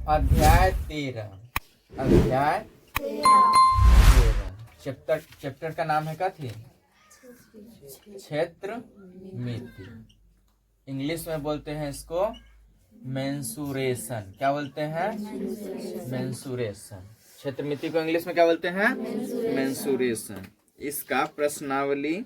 अध्याय 13। अध्याय 13। चैप्टर का नाम है कथी? क्षेत्र मिति। इंग्लिश में बोलते हैं इसको मेंसुरेशन। क्या बोलते हैं? मेंसुरेशन। क्षेत्र मिति को इंग्लिश में क्या बोलते हैं? मेंसुरेशन। इसका प्रश्नावली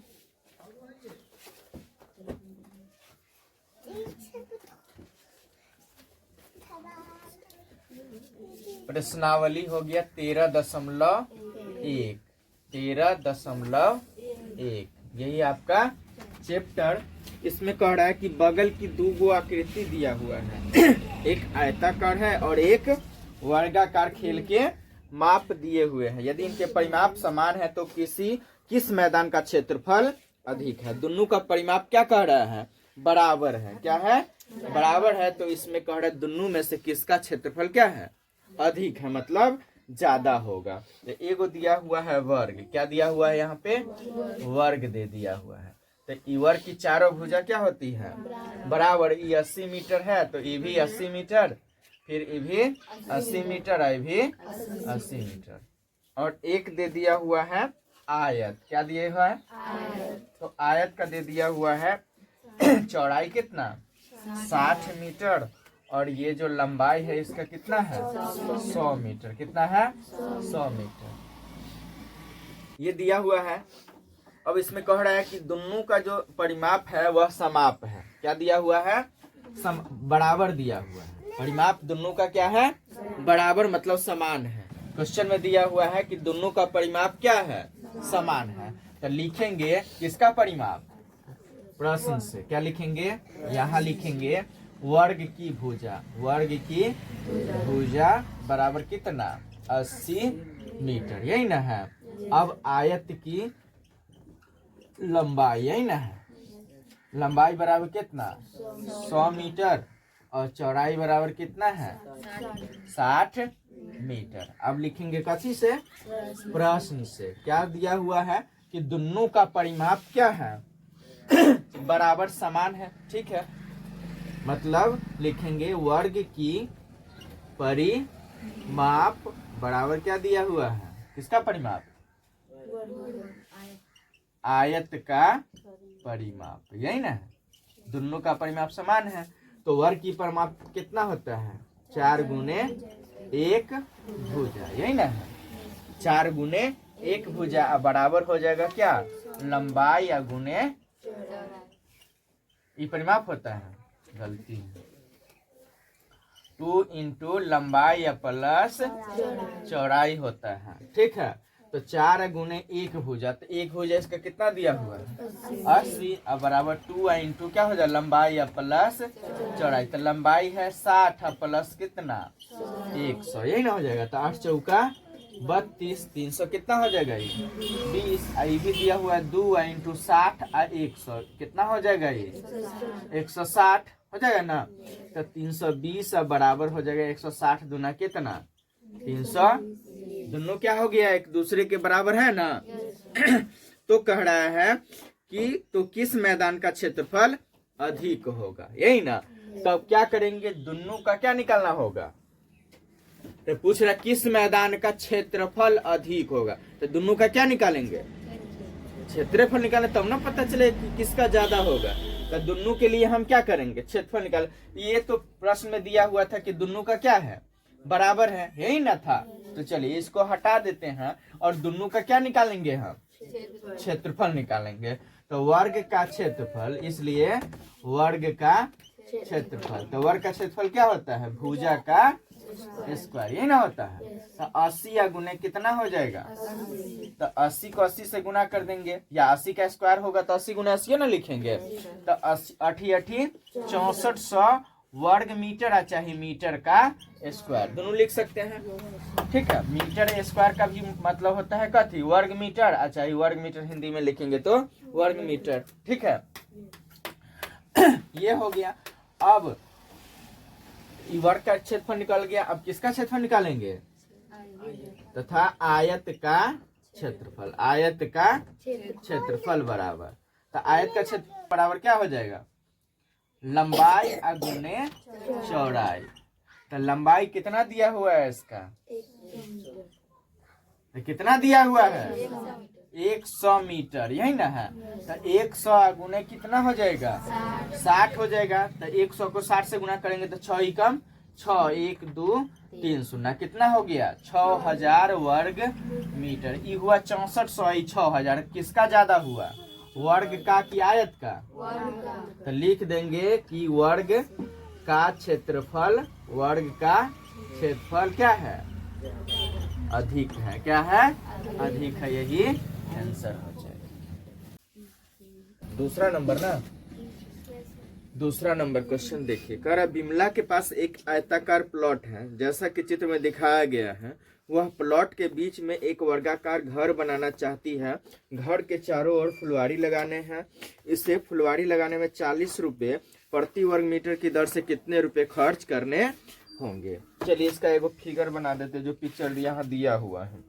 हो गया 13.1। 13.1 यही आपका चैप्टर। इसमें कह रहा है कि बगल की दो गो आकृति दिया हुआ है एक आयताकार है और एक वर्गाकार खेल के माप दिए हुए हैं। यदि इनके परिमाप समान है तो किस मैदान का क्षेत्रफल अधिक है? दोनों का परिमाप क्या कह रहा है? बराबर है। क्या है? बराबर है। तो इसमें कह रहा है दोनों में से किसका क्षेत्रफल क्या है? अधिक है, मतलब ज्यादा होगा। तो एगो दिया हुआ है वर्ग। क्या दिया हुआ है? यहाँ पे वर्ग दे दिया हुआ है। तो ई वर्ग की चारों भुजा क्या होती है? बराबर। ये 80 मीटर है तो ये भी 80 मीटर, फिर ये भी 80 मीटर, ये भी 80 मीटर। और एक दे दिया हुआ है आयत। क्या दिया हुआ है? तो आयत का दे दिया हुआ है चौड़ाई कितना? 60 मीटर, और ये जो लंबाई है इसका कितना है? 100 मीटर। कितना है? 100 मीटर। ये दिया हुआ है। अब इसमें कह रहा है कि दोनों का जो परिमाप है वह समाप है। क्या दिया हुआ है? बराबर दिया हुआ है। परिमाप दोनों का क्या है? बराबर, मतलब समान है। क्वेश्चन में दिया हुआ है कि दोनों का परिमाप क्या है? समान है। तो लिखेंगे किसका परिमाप? प्रश्न से क्या लिखेंगे? यहाँ लिखेंगे वर्ग की भुजा। वर्ग की भुजा बराबर कितना? 80 मीटर। यही ना है। अब आयत की लंबाई, यही ना है। लंबाई बराबर कितना? 100 मीटर, और चौड़ाई बराबर कितना है? 60 मीटर। अब लिखेंगे कथी से? प्रश्न से। क्या दिया हुआ है कि दोनों का परिमाप क्या है? बराबर समान है। ठीक है, मतलब लिखेंगे वर्ग की परिमाप बराबर क्या दिया हुआ है? किसका परिमाप? आयत का परिमाप। यही ना है। दोनों का परिमाप समान है तो वर्ग की परिमाप कितना होता है? 4 गुने 1 भुजा। यही ना है। 4 गुने 1 भुजा बराबर हो जाएगा क्या? लंबाई या गुने ये परिमाप होता है, गलती है। 2 इंटू लंबाई या प्लस चौड़ाई होता है। ठीक है, तो 4 गुने 1 भुजा, तो 1 भुजा इसका कितना दिया हुआ है? 80। अब बराबर 2 इंटू क्या हो जाए? लंबाई या प्लस चौड़ाई। तो लंबाई है 60 प्लस कितना? 100। यही ना हो जाएगा। तो 8 चौका 32, 300 कितना हो जाएगा? ये 20। ये भी दिया हुआ है 2 इंटू 60 और 100 कितना हो जाएगा? ये 160 हो जाएगा ना। तो 320 बराबर हो जाएगा 160 दूना कितना? 300। दोनों क्या हो गया? एक दूसरे के बराबर है ना। तो कह रहा है कि तो किस मैदान का क्षेत्रफल अधिक होगा? यही ना। तो क्या करेंगे? दोनों का क्या निकालना होगा? तो पूछ रहा किस मैदान का क्षेत्रफल अधिक होगा। तो दोनों का क्या निकालेंगे? क्षेत्रफल निकाले तब ना पता चले कि किसका ज्यादा होगा। तो दोनों के लिए हम क्या करेंगे? क्षेत्रफल निकाल। ये तो प्रश्न में दिया हुआ था कि दोनों का क्या है? बराबर है। यही ना था। तो चलिए इसको हटा देते हैं और दोनों का क्या निकालेंगे? हम क्षेत्रफल निकालेंगे। तो वर्ग का क्षेत्रफल, इसलिए वर्ग का क्षेत्रफल। तो वर्ग का क्षेत्रफल क्या होता है? भुजा का स्क्वायर। यही ना होता है। तो 80 या गुने कितना हो जाएगा? तो 80 को 80 से गुना कर देंगे, या 80 का स्क्वायर होगा तो 80 गुना 80 ना लिखेंगे। तो 80 6400 वर्ग मीटर चाहे मीटर का स्क्वायर, दोनों लिख सकते हैं। ठीक है, मीटर स्क्वायर का भी मतलब होता है कथी? वर्ग मीटर। अच्छा, वर्ग मीटर हिंदी में लिखेंगे तो वर्ग मीटर। ठीक है, ये हो गया। अब वर्ग का क्षेत्रफल निकल गया। अब किसका क्षेत्रफल निकालेंगे? तथा आयत का क्षेत्रफल। आयत का क्षेत्रफल बराबर, तो आयत का क्षेत्रफल बराबर क्या हो जाएगा? लंबाई गुने चौड़ाई। तो लंबाई कितना दिया हुआ है इसका, तो कितना दिया हुआ है 100 मीटर, यही ना है। तो 100 गुने कितना हो जाएगा 60 हो जाएगा। तो 100 को 60 से गुना करेंगे तो 6 ही कम 6, 1 2 3 0 कितना हो गया 6000 वर्ग मीटर। ये हुआ 6400, 6000 किसका ज्यादा हुआ, वर्ग का कि आयत का। तो लिख देंगे कि वर्ग का क्षेत्रफल, वर्ग का क्षेत्रफल क्या है अधिक है, क्या है अधिक है, यही आंसर हो जाएगा। दूसरा नंबर ना, दूसरा नंबर क्वेश्चन देखिए, कह रहा बिमला के पास एक आयताकार प्लॉट है, जैसा कि चित्र में दिखाया गया है। वह प्लॉट के बीच में एक वर्गाकार घर बनाना चाहती है। घर के चारों ओर फुलवारी लगाने हैं। इसे फुलवारी लगाने में 40 रुपये प्रति वर्ग मीटर की दर से कितने रुपए खर्च करने होंगे। चलिए इसका एगो फिगर बना देते जो पिक्चर यहाँ दिया हुआ है।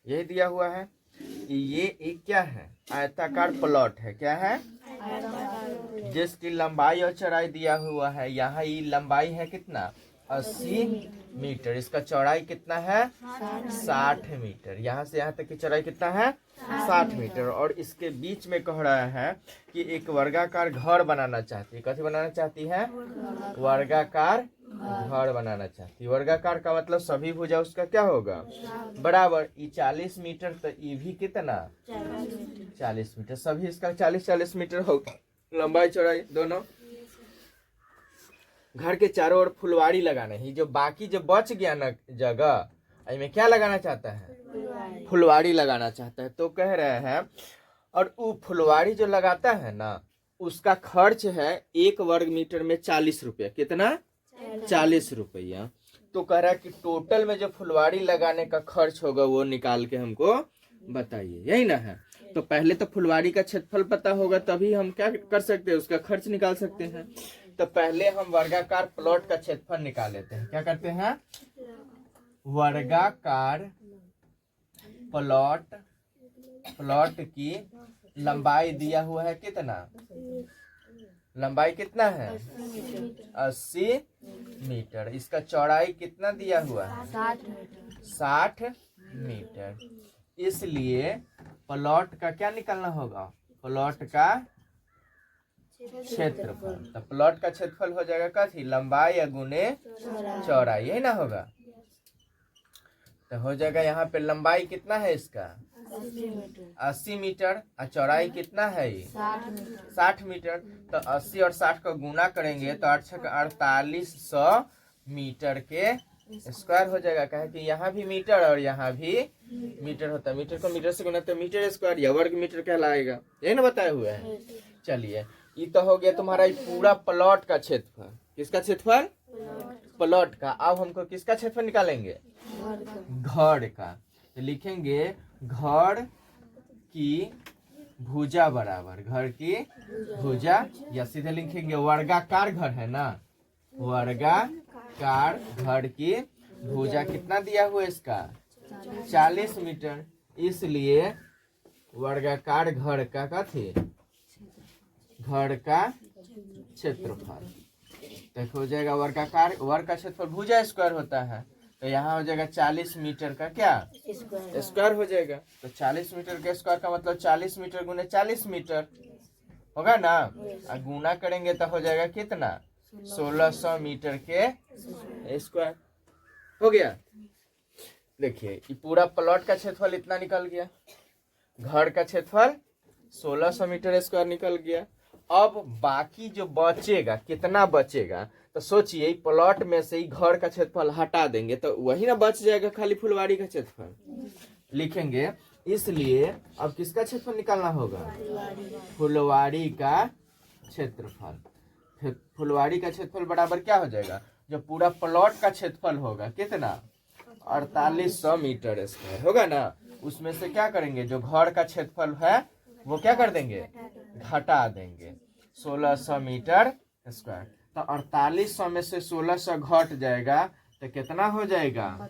यही दिया हुआ है कि ये एक क्या है आयताकार प्लॉट है, क्या है जिसकी लंबाई और चौड़ाई दिया हुआ है। यहाँ ये लंबाई है कितना 80 मीटर, इसका चौड़ाई कितना है 60 मीटर, यहाँ से यहाँ तक की चौड़ाई कितना है 60 मीटर। और इसके बीच में कह रहा है कि एक वर्गाकार घर बनाना चाहती है। कैसे बनाना चाहती है, वर्गाकार घर बनाना चाहती है। वर्गाकार का मतलब सभी भुजा उसका क्या होगा बराबर। ये 40 मीटर तो ये भी कितना 40 मीटर, सभी इसका 40-40 मीटर होगा लंबाई चौड़ाई दोनों। घर के चारों ओर फुलवारी लगाना है। जो बाकी जो बच गया ना जगह, इसमें क्या लगाना चाहता है फुलवारी लगाना चाहता है। तो कह रहे हैं और वो फुलवारी जो लगाता है ना उसका खर्च है 1 वर्ग मीटर में 40 रुपया, कितना 40 रुपया। तो कह रहा है कि टोटल में जो फुलवारी लगाने का खर्च होगा वो निकाल के हमको बताइए, यही ना है। तो पहले तो फुलवारी का क्षेत्रफल पता होगा तभी हम क्या कर सकते हैं उसका खर्च निकाल सकते हैं। तो पहले हम वर्गाकार प्लॉट का क्षेत्रफल निकाल लेते हैं। क्या करते हैं, वर्गाकार प्लॉट की लंबाई दिया हुआ है कितना, लंबाई कितना है 80 मीटर। इसका चौड़ाई कितना दिया हुआ है 60 मीटर। इसलिए प्लॉट का क्या निकालना होगा, प्लॉट का क्षेत्रफल। तो प्लॉट का क्षेत्रफल हो जाएगा कथी, लंबाई या गुने चौड़ाई, यही ना होगा। तो हो जाएगा यहाँ पे लंबाई कितना है इसका 80 मीटर और चौड़ाई कितना है ये 60 मीटर। तो 80 और 60 को गुना करेंगे तो 4800 मीटर के स्क्वायर हो जाएगा। कहे कि यहाँ भी मीटर और यहाँ भी मीटर होता है। मीटर को मीटर से गुना तो मीटर स्क्वायर या वर्ग मीटर कहलाएगा, यही ना बताए हुए हैं। चलिए ये तो हो गया तुम्हारा पूरा प्लॉट का क्षेत्रफल। किसका क्षेत्रफल, प्लॉट का। अब हमको किसका क्षेत्रफल निकालेंगे, घर का। तो लिखेंगे घर की भुजा बराबर, घर की भुजा, या सीधे लिखेंगे वर्गाकार घर है ना, वर्गाकार घर की भुजा कितना दिया हुआ इसका 40 मीटर। इसलिए वर्गाकार घर का कथी, घर का क्षेत्रफल। तो हो जाएगा वर्गाकार, वर्ग का क्षेत्रफल भुजा स्क्वायर होता है। तो यहाँ हो जाएगा 40 मीटर का क्या स्क्वायर हो जाएगा। तो 40 मीटर का स्क्वायर का मतलब 40 मीटर गुने 40 मीटर होगा ना। और गुना करेंगे तो हो जाएगा कितना 1600 मीटर के स्क्वायर हो गया। देखिए ये पूरा प्लॉट का क्षेत्रफल इतना निकल गया, घर का क्षेत्रफल 1600 मीटर स्क्वायर निकल गया। अब बाकी जो बचेगा कितना बचेगा, तो सोचिए प्लॉट में से ही घर का क्षेत्रफल हटा देंगे तो वही ना बच जाएगा खाली फुलवारी का क्षेत्रफल लिखेंगे। इसलिए अब किसका क्षेत्रफल निकालना होगा, फुलवारी का क्षेत्रफल। फुलवारी का क्षेत्रफल बराबर क्या हो जाएगा, जो पूरा प्लॉट का क्षेत्रफल होगा कितना 4800 मीटर स्क्वायर होगा ना। उसमें से क्या करेंगे, जो घर का क्षेत्रफल है वो क्या कर देंगे घटा देंगे 1600 मीटर स्क्वायर। तो 4800 में से 1600 घट जाएगा तो कितना हो जाएगा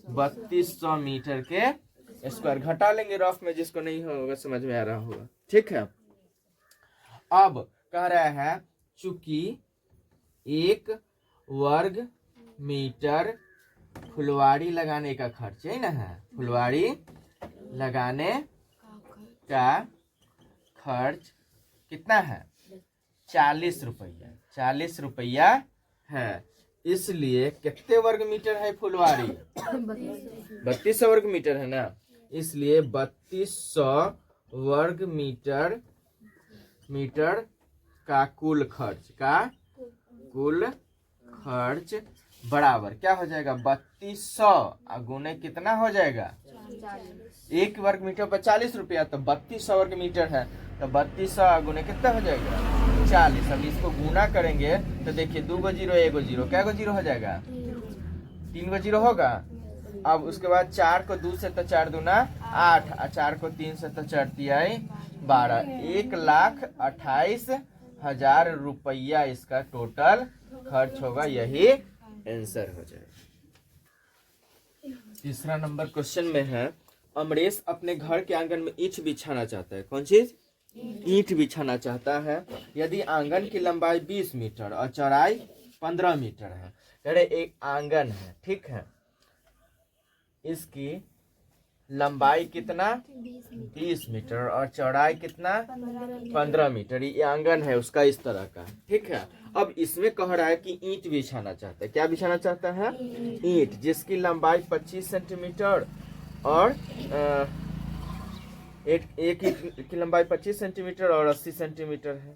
3200 मीटर के स्क्वायर घटा लेंगे रफ में, जिसको नहीं होगा समझ में आ रहा होगा। ठीक है, अब कह रहा है चूंकि 1 वर्ग मीटर फुलवारी लगाने का खर्च है ना, है फुलवारी लगाने का खर्च कितना है 40 रुपया, 40 रुपया है। इसलिए कितने वर्ग मीटर है फुलवारी 3200 वर्ग मीटर है ना, इसलिए 3200 वर्ग मीटर का कुल खर्च बराबर क्या हो जाएगा 3200 गुने कितना हो जाएगा 1 वर्ग मीटर पर 40 रुपया, तो 3200 वर्ग मीटर है तो 3200 गुने कितना हो जाएगा 40। अब इसको गुना करेंगे तो देखिए 2 गो 0 1 गो 0, क्या गो 0 हो जाएगा 3 गो 0 होगा। अब उसके बाद 4 को 2 से तो 4 दूना 8 और 4 को 3 से तो 4 तिहाई 12, 1,28,000 रुपया इसका टोटल खर्च होगा, यही आंसर हो जाएगा। तीसरा नंबर क्वेश्चन में है अमरेश अपने घर के आंगन में ईंट बिछाना चाहता है। कौन चीज ईंट बिछाना चाहता है। यदि आंगन की लंबाई 20 मीटर और चौड़ाई 15 मीटर है। कह रहे एक आंगन है, ठीक है, इसकी लंबाई कितना 20 मीटर और चौड़ाई कितना 15 मीटर, ये आंगन है उसका इस तरह का, ठीक है। अब इसमें कह रहा है कि ईंट बिछाना चाहता है। क्या बिछाना चाहता है ईंट, जिसकी लंबाई 25 सेंटीमीटर और एक ईंट की लंबाई 25 सेंटीमीटर और 80 सेंटीमीटर है।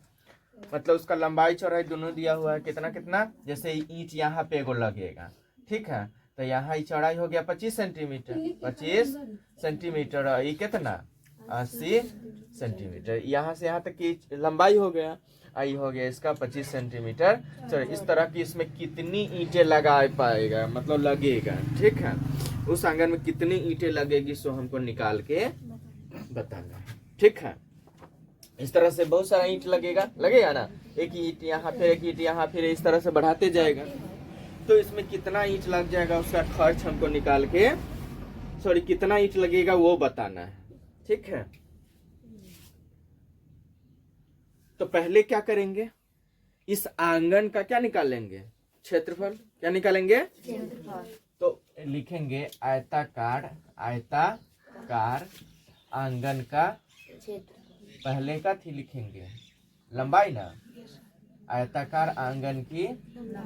मतलब उसका लंबाई चौड़ाई दोनों दिया हुआ है, कितना कितना, जैसे ईंट यहाँ पे एगो लगेगा, ठीक है, तो यहाँ चौड़ाई हो गया 25 सेंटीमीटर, 25 सेंटीमीटर और ये कितना 80 सेंटीमीटर, यहाँ से यहाँ तक की लंबाई हो गया, आई हो गया इसका 25 सेंटीमीटर। चलो इस तरह की इसमें कितनी ईंटें लगा पाएगा, मतलब लगेगा, ठीक है, उस आंगन में कितनी ईंटें लगेगी सो हमको निकाल के बताना, ठीक है। इस तरह से बहुत सारा ईंट लगेगा ना, एक ईंट यहाँ फिर एक ईंट यहाँ, फिर इस तरह से बढ़ाते जाएगा, तो इसमें कितना ईंट लग जाएगा उसका खर्च हमको निकाल के, सॉरी कितना ईंट लगेगा वो बताना है, ठीक है। तो पहले क्या करेंगे, इस आंगन का क्या निकालेंगे क्षेत्रफल, क्या निकालेंगे तो लिखेंगे आयताकार आंगन का, पहले का थी लिखेंगे लंबाई ना, आयताकार आंगन की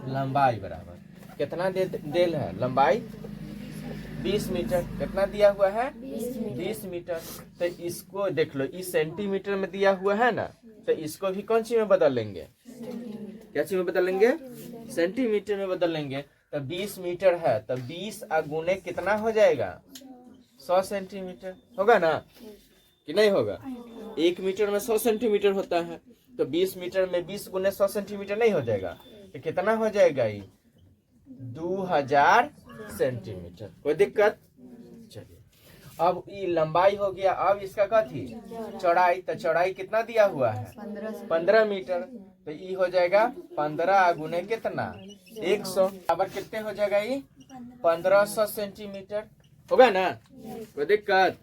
लंबाई बराबर कितना देल है लंबाई 20 मीटर, कितना दिया हुआ है 20 मीटर। तो इसको देख लो, इस सेंटीमीटर में दिया हुआ है ना, तो इसको भी कौन सी में बदल लेंगे, क्या चीज में बदल लेंगे सेंटीमीटर में बदल लेंगे। तो 20 मीटर है तो 20 गुने कितना हो जाएगा 100 सेंटीमीटर होगा ना कि नहीं होगा, 1 मीटर में 100 सेंटीमीटर होता है, तो 20 मीटर में 20 गुने 100 सेंटीमीटर नहीं हो जाएगा, तो कितना हो जाएगा ये 2000 सेंटीमीटर, कोई दिक्कत। चलिए अब ये लंबाई हो गया, अब इसका क्या थी चौड़ाई, तो चौड़ाई कितना दिया हुआ है 15 मीटर, तो ये हो जाएगा 15 गुने कितना 100, अब कितने हो जाएगा ये 1500 सेंटीमीटर होगा ना, कोई दिक्कत।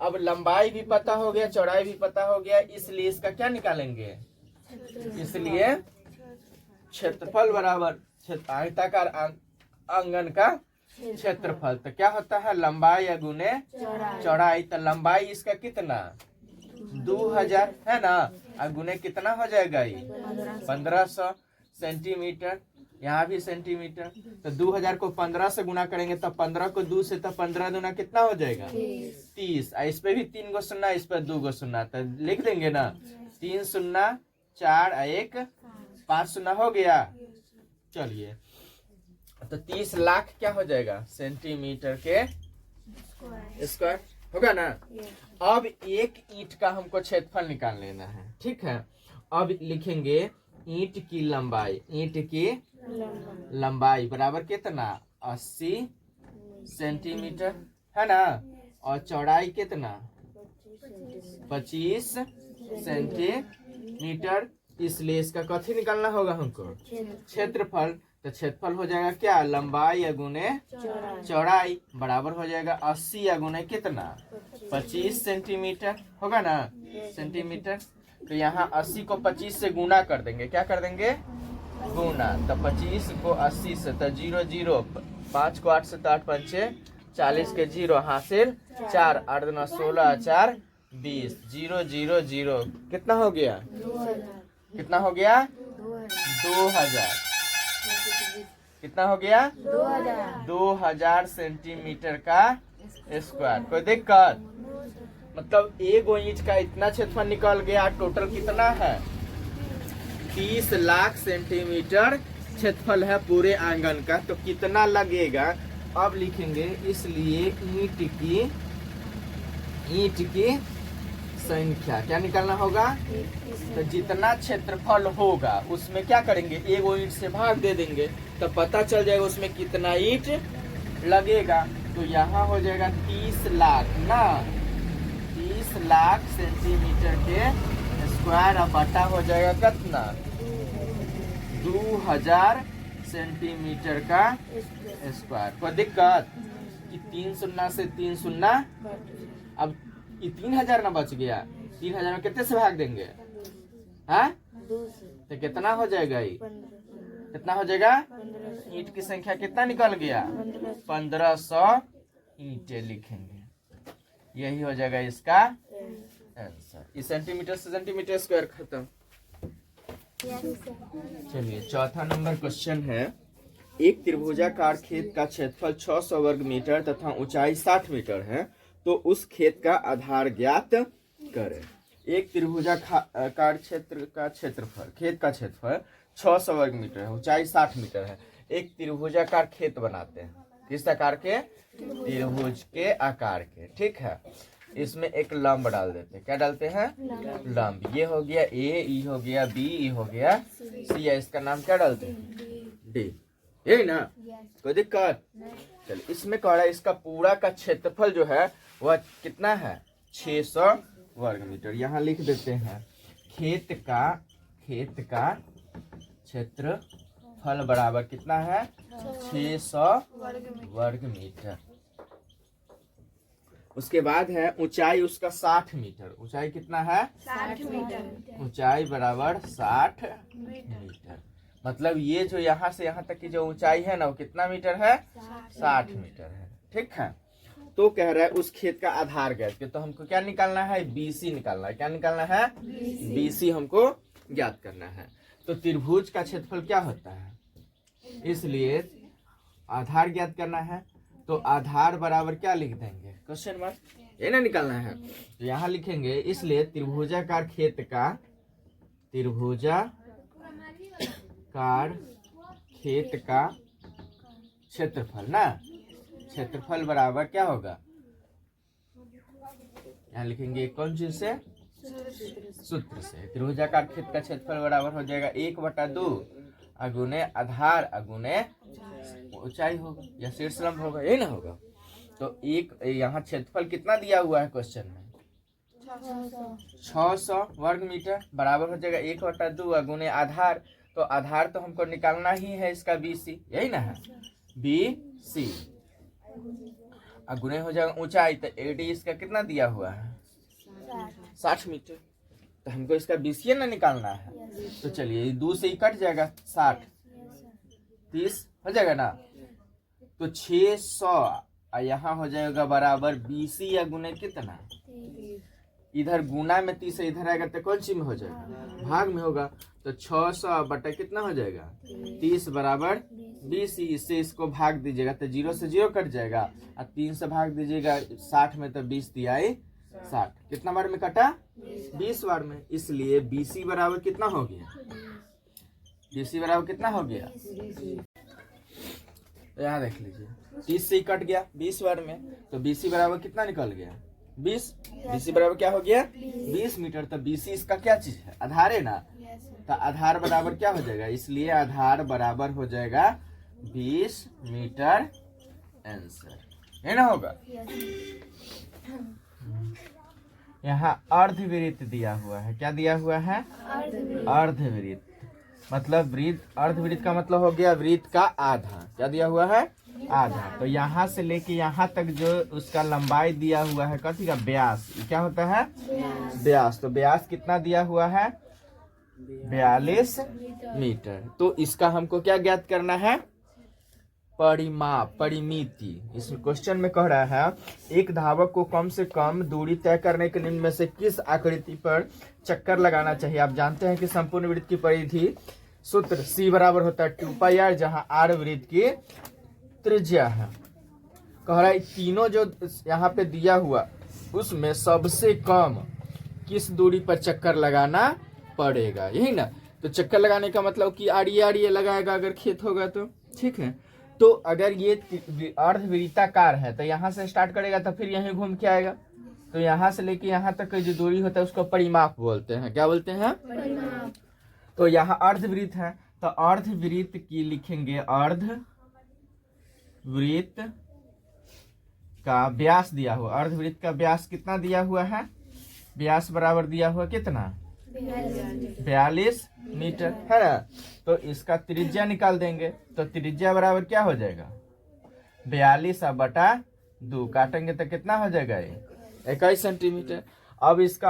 अब लंबाई भी पता हो गया, चौड़ाई भी पता हो गया, इसलिए इसका क्या निकालेंगे, इसलिए क्षेत्रफल बराबर आयताकार आंगन का क्षेत्रफल, तो क्या होता है लंबाई गुने चौड़ाई, तो लंबाई इसका कितना 2000 है ना, गुने कितना हो जाएगा ये 1500 सेंटीमीटर, यहाँ भी सेंटीमीटर, तो 2000 को 15 से गुना करेंगे तो 15 को 2 से, तो 15 दूना कितना हो जाएगा 30, इस पे भी 3 गो सुन्ना, इस पे 2 गो सुन्ना, तो लिख देंगे ना 3 सुन्ना 4 1 5 सुन्ना हो गया। चलिए तो 30 लाख क्या हो जाएगा सेंटीमीटर के स्क्वायर होगा ना। अब एक ईंट का हमको क्षेत्रफल निकाल लेना है, ठीक है। अब लिखेंगे ईंट की लंबाई बराबर कितना 80 सेंटीमीटर है ना, और चौड़ाई कितना 25 सेंटीमीटर, इसलिए इसका कथी निकालना होगा हमको क्षेत्रफल, तो क्षेत्रफल हो जाएगा क्या, लंबाई या गुने चौड़ाई बराबर हो जाएगा 80 या गुने कितना 25 सेंटीमीटर होगा ना सेंटीमीटर। तो यहाँ 80 को 25 से गुना कर देंगे, क्या कर देंगे गुना। तो 25 को 80 से तो 0 0, 5 को 8 से तो 8 5 40 के 0 हासिल 4 8 9 16 4 20 0 0 0 कितना हो गया कितना हो गया 2000 कितना हो गया 2000 सेंटीमीटर का स्क्वायर। कोई दिक्कत, मतलब एक इंच का इतना क्षेत्रफल निकल गया। टोटल कितना है 30 लाख सेंटीमीटर क्षेत्रफल है पूरे आंगन का। तो कितना लगेगा अब लिखेंगे, इसलिए ईंट की संख्या क्या निकालना होगा। तो जितना क्षेत्रफल होगा उसमें क्या करेंगे, एक ईंट से भाग दे देंगे तो पता चल जाएगा उसमें कितना ईंट लगेगा। तो यहाँ हो जाएगा 30 लाख ना 30 लाख सेंटीमीटर के स्क्वायर। अब बटा हो जाएगा कितना 2000 सेंटीमीटर का स्क्वायर। कोई दिक्कत कि 3 शून्य से 3 शून्य, अब 3000 ना बच गया, 3000 में कितने से भाग देंगे हाँ तो कितना हो जाएगा ये कितना हो जाएगा ईंट की संख्या कितना निकल गया 1500 ईंटें लिखेंगे। यही हो जाएगा इसका आंसर। इस सेंटीमीटर से सेंटीमीटर स्क्वायर खत्म। चलिए चौथा नंबर क्वेश्चन है, एक त्रिभुजाकार खेत का क्षेत्रफल 600 वर्ग मीटर तथा ऊंचाई 60 मीटर है, तो उस खेत का आधार ज्ञात करें। एक त्रिभुजाकार क्षेत्र का क्षेत्रफल खेत का क्षेत्रफल 600 वर्ग मीटर है, ऊंचाई 60 मीटर है। एक त्रिभुजाकार खेत बनाते हैं, किस आकार के त्रिभुज के आकार के, ठीक है। इसमें एक लंब डाल देते हैं, क्या डालते हैं लंब। ये हो गया ए, ई हो गया बी, ई हो गया सी, इसका नाम क्या डालते हैं डी, यही ना कोई दिक्कत। चलिए इसमें कह रहा है इसका पूरा का क्षेत्रफल जो है वह कितना है 600 वर्ग मीटर। यहाँ लिख देते हैं खेत का क्षेत्रफल बराबर कितना है 600 वर्ग मीटर। उसके बाद है ऊंचाई उसका 60 मीटर। ऊंचाई कितना है 60 मीटर। ऊंचाई बराबर 60 मीटर। मतलब ये जो यहाँ से यहाँ तक की जो ऊंचाई है ना वो कितना मीटर है 60 मीटर है, ठीक है। तो कह रहा है उस खेत का आधार ज्ञात के, तो हमको क्या निकालना है बीसी निकालना है। क्या निकालना है बीसी हमको ज्ञात करना है। तो त्रिभुज का क्षेत्रफल क्या होता है, इसलिए आधार ज्ञात करना है। तो आधार बराबर क्या लिख देंगे क्वेश्चन मार्क, ये ना निकालना है। तो यहाँ लिखेंगे इसलिए त्रिभुजाकार खेत का क्षेत्रफल ना क्षेत्रफल बराबर क्या होगा, यहाँ लिखेंगे कौन चीज से सूत्र से। त्रिभुजाकार खेत का क्षेत्रफल बराबर हो जाएगा 1/2 अगुने आधार अगुने ऊंचाई होगा या शीर्ष लंब होगा, यही ना होगा। तो एक यहाँ क्षेत्रफल कितना दिया हुआ है क्वेश्चन में 600 वर्ग मीटर बराबर हो जाएगा 1/2 अगुने आधार। तो आधार तो हमको निकालना ही है इसका BC, यही ना है BC अगुने हो जाएगा ऊंचाई। तो AD इसका कितना दिया हुआ है 60 मीटर। तो हमको इसका BC ना निकालना है। तो चलिए 2 से ही कट जाएगा 60 30 हो जाएगा ना। तो 600 यहाँ हो जाएगा बराबर BC या गुने कितना, इधर गुना में 30 इधर आएगा तो कौन सी में हो जाएगा भाग में होगा। तो 600 बटा कितना हो जाएगा 30 बराबर BC। इससे इसको भाग दीजिएगा तो 0 से 0 कट जाएगा और 3 से भाग दीजिएगा 60 में तो 20 दिया 60। कितना बार में कटा 20 बार में, इसलिए BC बराबर कितना हो गया BC बराबर कितना हो गया। तो यहाँ देख लीजिए 30 से ही कट गया 20 बार में, तो BC बराबर कितना निकल गया 20। BC बराबर क्या हो गया 20 मीटर। तो BC इसका क्या चीज है आधार है ना। तो आधार बराबर क्या हो जाएगा, इसलिए आधार बराबर हो जाएगा 20 मीटर आंसर, है ना होगा। यहाँ अर्धवृत्त दिया हुआ है, क्या दिया हुआ है अर्धवृत्त। मतलब वृत्त, अर्धवृत्त का मतलब हो गया वृत्त का आधा। क्या दिया हुआ है? आधा। तो यहाँ से लेके यहाँ तक जो उसका लंबाई दिया हुआ है, कथी का? व्यास। ये क्या होता है? व्यास। तो व्यास कितना दिया हुआ है? 42 मीटर। तो इसका हमको क्या ज्ञात करना है? परिमाप, परिमिति। इस क्वेश्चन में कह रहा है एक धावक को कम से कम दूरी तय करने के निम्न में से किस आकृति पर चक्कर लगाना चाहिए। आप जानते हैं कि संपूर्ण वृत्त की परिधि सूत्र C बराबर होता है 2πr, जहां r वृत्त की त्रिज्या है। कह रहा है तीनों जो यहाँ पे दिया हुआ उसमें सबसे कम किस दूरी पर चक्कर लगाना पड़ेगा, यही ना। तो चक्कर लगाने का मतलब कि आड़िए लगाएगा अगर खेत होगा तो, ठीक है। तो अगर ये अर्धवृत्ताकार है तो यहाँ से स्टार्ट करेगा तो फिर यहीं घूम के आएगा। तो यहाँ से लेके यहाँ तक की जो दूरी होता है उसको परिमाप बोलते हैं। क्या बोलते हैं? परिमाप। तो यहाँ अर्धवृत्त है तो अर्धवृत्त की लिखेंगे अर्धवृत्त का व्यास दिया हुआ। अर्धवृत्त का व्यास कितना दिया हुआ है? व्यास बराबर दिया हुआ कितना? 42 मीटर है ना। तो इसका त्रिज्या निकाल देंगे तो त्रिज्या बराबर क्या हो जाएगा? 42/2 काटेंगे तो कितना हो जाएगा? ये 21 सेंटीमीटर। अब इसका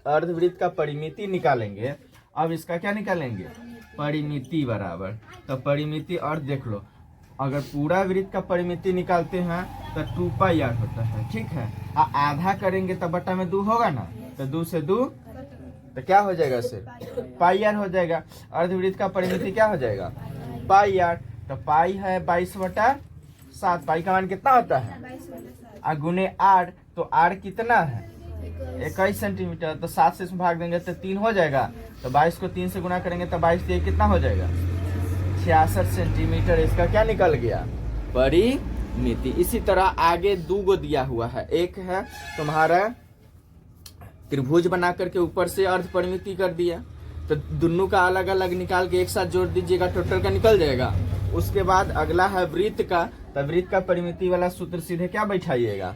अर्धवृत्त का परिमिति निकालेंगे। अब इसका क्या निकालेंगे? परिमिति बराबर, तो परिमिति अर्ध देख लो, अगर पूरा वृत्त का परिमिति निकालते हैं तो 2πr होता है, ठीक है। आधा करेंगे तो बटा में 2 होगा ना, तो 2 से 2 तो क्या हो जाएगा? सिर्फ πr हो जाएगा। अर्धवृत्त का परिमिति क्या हो जाएगा? πr। तो पाई है 22/7। पाई का मान कितना होता है? गुने r। तो r कितना है? 21 सेंटीमीटर। तो 7 से इसमें भाग देंगे तो 3 हो जाएगा। तो 22 को 3 से गुना करेंगे तो 22 से कितना हो जाएगा? 66 सेंटीमीटर। इसका क्या निकल गया? परिमिति। इसी तरह आगे 2 गो दिया हुआ है। एक है तुम्हारा त्रिभुज बना करके ऊपर से अर्ध परिमिति कर दिया, तो दोनों का अलग अलग निकाल के एक साथ जोड़ दीजिएगा, टोटल का निकल जाएगा। उसके बाद अगला है वृत्त का, तो वृत्त का परिमिति वाला सूत्र सीधे क्या बैठाइएगा?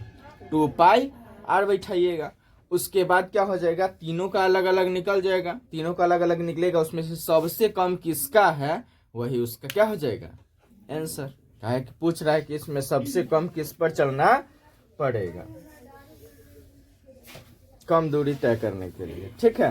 2πr बैठाइएगा। उसके बाद क्या हो जाएगा? तीनों का अलग अलग निकल जाएगा। तीनों का अलग अलग निकलेगा, उसमें से सबसे कम किसका है वही उसका क्या हो जाएगा? आंसर। क्या है कि पूछ रहा है कि इसमें सबसे कम किस पर चलना पड़ेगा कम दूरी तय करने के लिए, ठीक है।